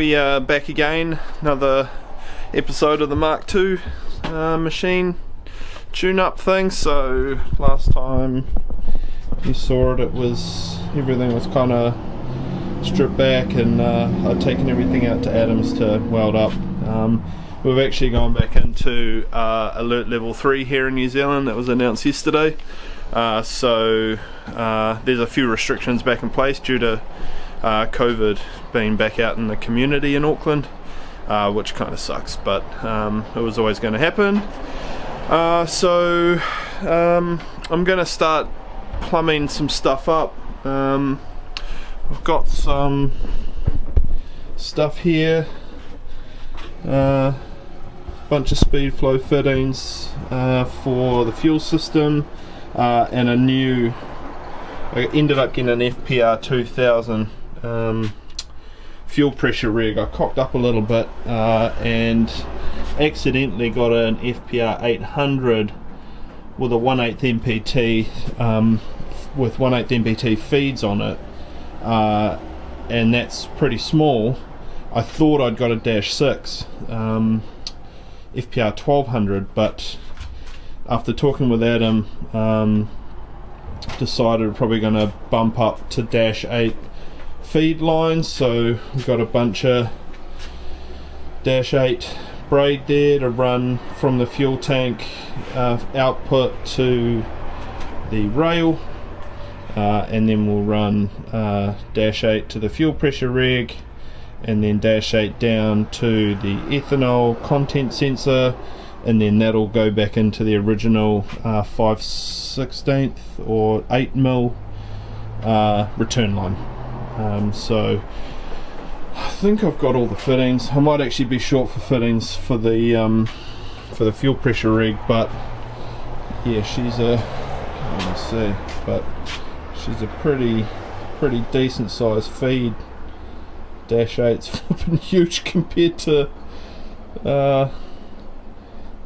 we are back again, another episode of the Mark II machine tune-up thing. So last time you saw it, everything was kind of stripped back, and I'd taken everything out to atoms to weld up. We've actually gone back into alert level 3 here in New Zealand. That was announced yesterday. So there's a few restrictions back in place due to COVID being back out in the community in Auckland, which kind of sucks, but it was always going to happen. So I'm going to start plumbing some stuff up. I've got some stuff here, bunch of speed flow fittings for the fuel system, and I ended up getting an FPR 2000 fuel pressure rig. I cocked up a little bit and accidentally got an FPR 800 with a 1/8 MPT with 1/8 MPT feeds on it, and that's pretty small. I thought I'd got a -6 FPR 1200, but after talking with Adam, decided we're probably going to bump up to -8 feed lines. So we've got a bunch of -8 braid there to run from the fuel tank output to the rail, and then we'll run -8 to the fuel pressure rig, and then -8 down to the ethanol content sensor, and then that'll go back into the original 5/16 or 8mm return line. So I think I've got all the fittings. I might actually be short for fittings for the fuel pressure rig, but yeah, she's a pretty decent sized feed. -8's flipping huge compared to the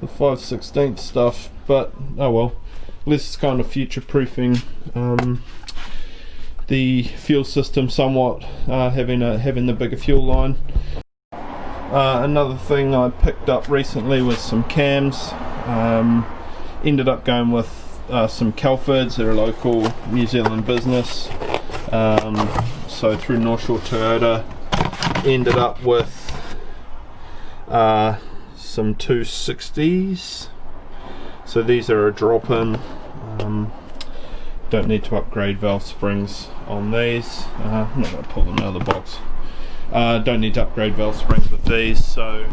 5/16 stuff, but oh well. This is kind of future proofing the fuel system somewhat, having the bigger fuel line. Another thing I picked up recently was some cams. Ended up going with some Calfords. They're a local New Zealand business, so through North Shore Toyota ended up with some 260s. So these are a drop-in. Don't need to upgrade valve springs on these. I'm not going to pull them out of the box. Don't need to upgrade valve springs with these, so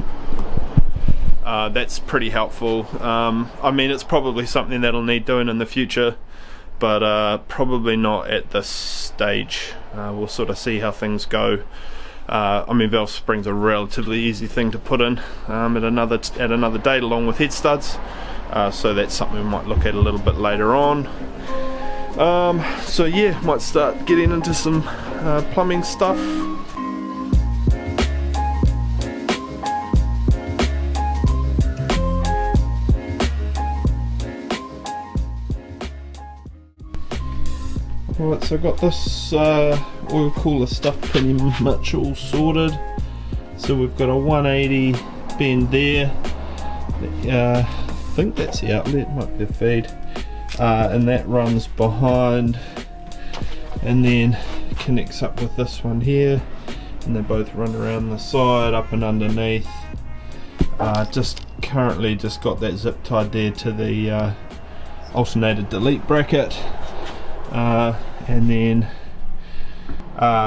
that's pretty helpful. I mean, it's probably something that'll need doing in the future, but probably not at this stage. We'll sort of see how things go. I mean, valve springs are a relatively easy thing to put in at another date, along with head studs. So that's something we might look at a little bit later on. So yeah, might start getting into some plumbing stuff. Alright, so I've got this oil cooler stuff pretty much all sorted. So we've got a 180 bend there. I think that's the outlet, might be the feed. And that runs behind and then connects up with this one here, and they both run around the side, up and underneath. Currently just got that zip tied there to the alternator delete bracket, and then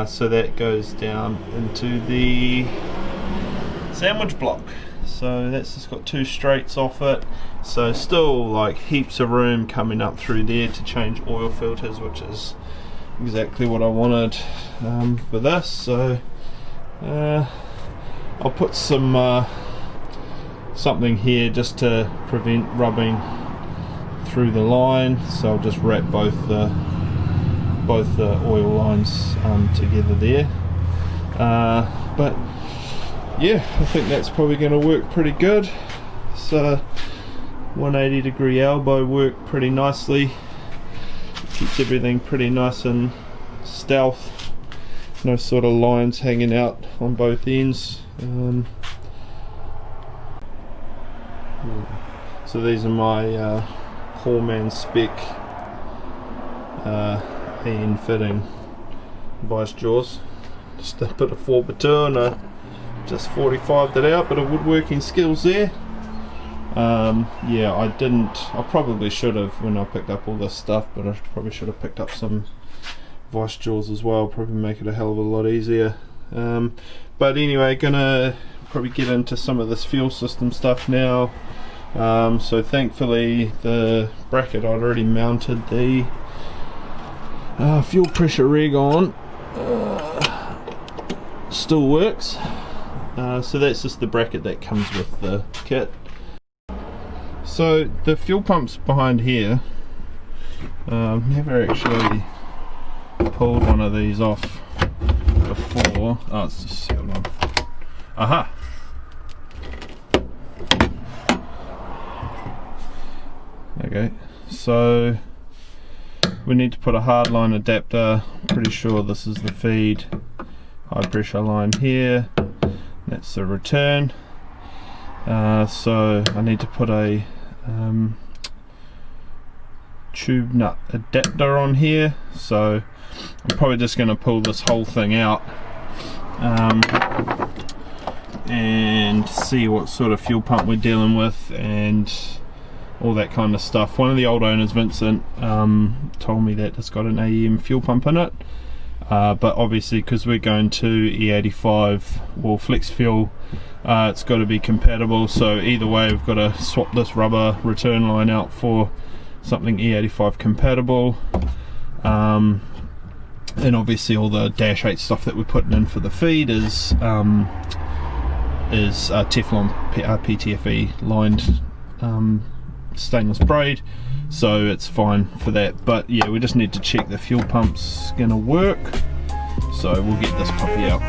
so that goes down into the sandwich block. So that's just got 2 straights off it, so still like heaps of room coming up through there to change oil filters, which is exactly what I wanted for this. So I'll put some something here just to prevent rubbing through the line, so I'll just wrap both the oil lines together there. But yeah, I think that's probably going to work pretty good. So 180 degree elbow worked pretty nicely. Keeps everything pretty nice and stealth. no sort of lines hanging out on both ends. So these are my poor man spec hand fitting vice jaws. Just a bit of 4x2 and I just 45'd it out, bit of woodworking skills there. Yeah, I probably should have when I picked up all this stuff, but I probably should have picked up some vice jaws as well, probably make it a hell of a lot easier. But anyway, gonna probably get into some of this fuel system stuff now. So thankfully the bracket I'd already mounted the fuel pressure reg on still works. So that's just the bracket that comes with the kit. So the fuel pumps behind here, never actually pulled one of these off before. Oh, it's just sealed on. Aha! Okay, so we need to put a hardline adapter. Pretty sure this is the feed high pressure line here. That's the return. So I need to put a tube nut adapter on here. So I'm probably just going to pull this whole thing out and see what sort of fuel pump we're dealing with and all that kind of stuff. One of the old owners, Vincent, told me that it's got an AEM fuel pump in it, but obviously because we're going to E85 or flex fuel, it's got to be compatible. So either way, we've got to swap this rubber return line out for something E85 compatible. And obviously all the Dash 8 stuff that we're putting in for the feed is Teflon PTFE lined stainless braid, so it's fine for that. But yeah, we just need to check the fuel pump's gonna work, so we'll get this puppy out.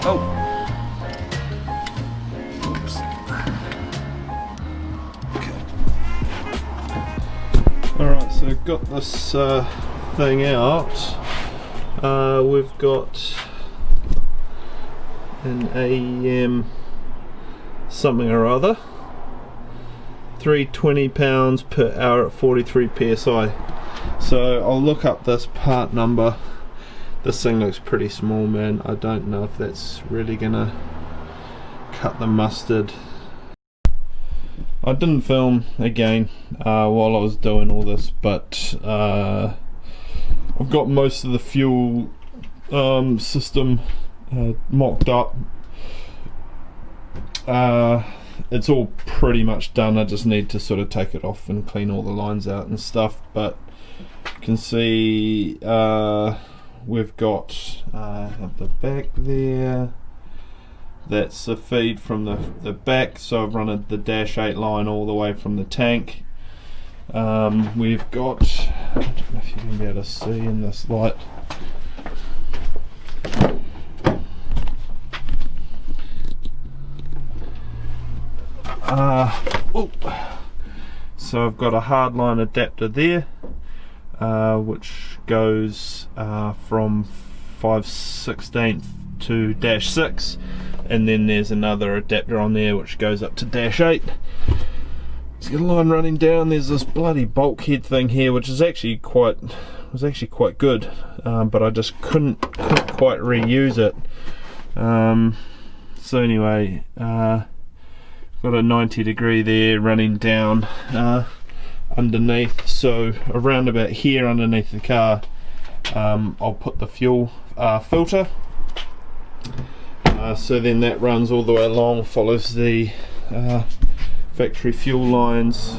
Oh! Alright, so I've got this thing out. We've got an AEM something or other, 320 pounds per hour at 43 psi. So I'll look up this part number. This thing looks pretty small, man. I don't know if that's really gonna cut the mustard. I didn't film again while I was doing all this, but I've got most of the fuel system mocked up. It's all pretty much done. I just need to sort of take it off and clean all the lines out and stuff. But you can see we've got at the back there, that's the feed from the back, so I've run the Dash 8 line all the way from the tank. We've got, I don't know if you can be able to see in this light, so I've got a hardline adapter there, which goes from 5/16 to Dash 6, and then there's another adapter on there which goes up to Dash 8. It's got a line running down. There's this bloody bulkhead thing here, which is actually quite good, but I just couldn't quite reuse it. So anyway, got a 90° there running down underneath, so around about here underneath the car I'll put the fuel filter, so then that runs all the way along, follows the factory fuel lines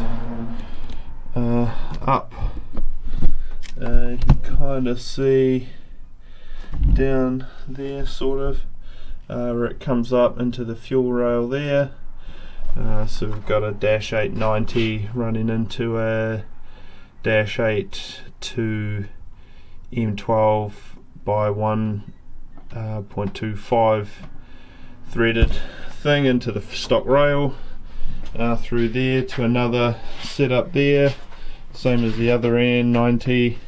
up. You can kind of see down there sort of where it comes up into the fuel rail there. So we've got a Dash 890 running into a -8 to M12 by 1.25 threaded thing into the stock rail, through there to another setup there, same as the other end, 90,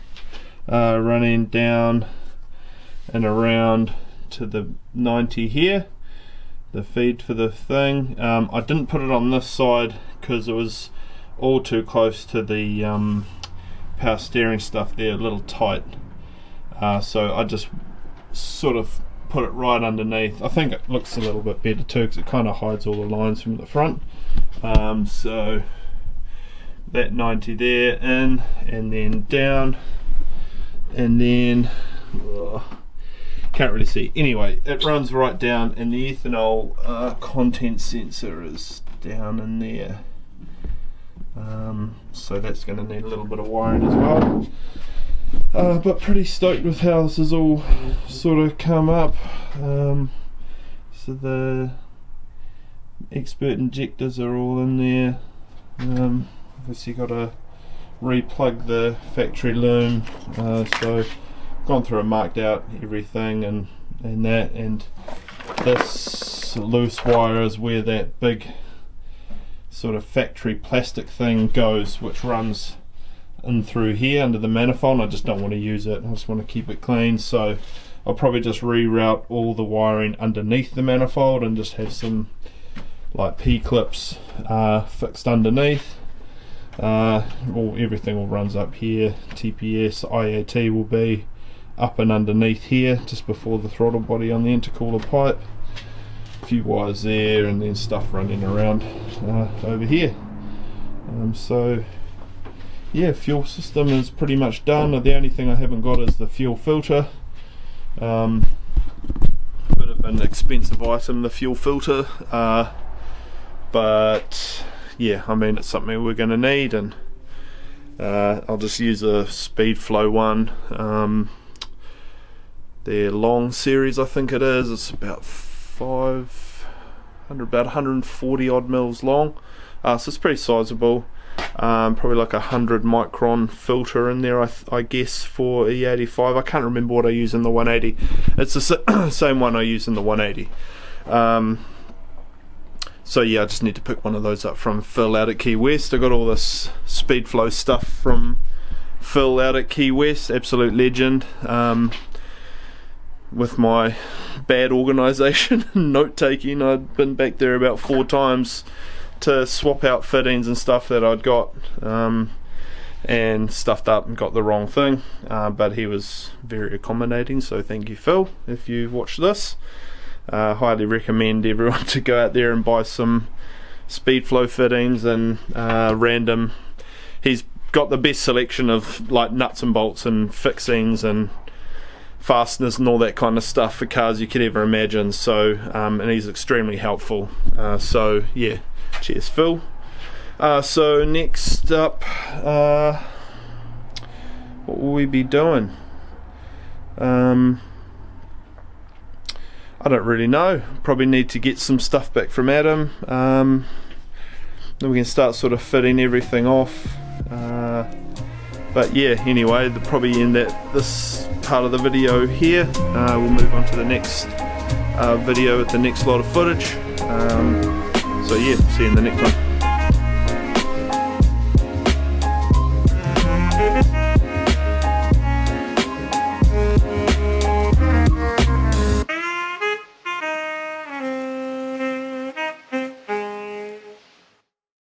running down and around to the 90 here, the feed for the thing. I didn't put it on this side because it was all too close to the power steering stuff there, a little tight, so I just sort of put it right underneath. I think it looks a little bit better too because it kind of hides all the lines from the front. So that 90 there, in and then down, and then can't really see. Anyway, it runs right down, and the ethanol content sensor is down in there. So that's going to need a little bit of wiring as well. But pretty stoked with how this has all sort of come up. So the expert injectors are all in there. Obviously got to replug the factory loom, so gone through and marked out everything and that, and this loose wire is where that big sort of factory plastic thing goes, which runs in through here under the manifold. I just don't want to use it, I just want to keep it clean, so I'll probably just reroute all the wiring underneath the manifold and just have some like P-clips fixed underneath. Everything all runs up here. TPS, IAT will be up and underneath here just before the throttle body on the intercooler pipe. A few wires there, and then stuff running around over here. So yeah, fuel system is pretty much done. The only thing I haven't got is the fuel filter. Bit of an expensive item, the fuel filter, but yeah, I mean, it's something we're going to need, and I'll just use a Speedflow one. Their long series, I think it is. It's about 140 odd mils long, so it's pretty sizable. Probably like 100 micron filter in there, I guess, for E85. I can't remember what I use in the 180. It's the same one I use in the 180. So yeah, I just need to pick one of those up from Phil out at Key West. I got all this Speedflow stuff from Phil out at Key West, absolute legend. With my bad organisation and note taking, I'd been back there about 4 times to swap out fittings and stuff that I'd got, and stuffed up and got the wrong thing, but he was very accommodating, so thank you, Phil, if you watch this. Highly recommend everyone to go out there and buy some Speedflow fittings and random. He's got the best selection of like nuts and bolts and fixings and fasteners and all that kind of stuff for cars you could ever imagine, so and he's extremely helpful, so yeah, cheers Phil. So next up, what will we be doing? I don't really know. Probably need to get some stuff back from Adam, then we can start sort of fitting everything off, but yeah, anyway, probably end this part of the video here. We'll move on to the next video with the next lot of footage, so yeah, see you in the next one.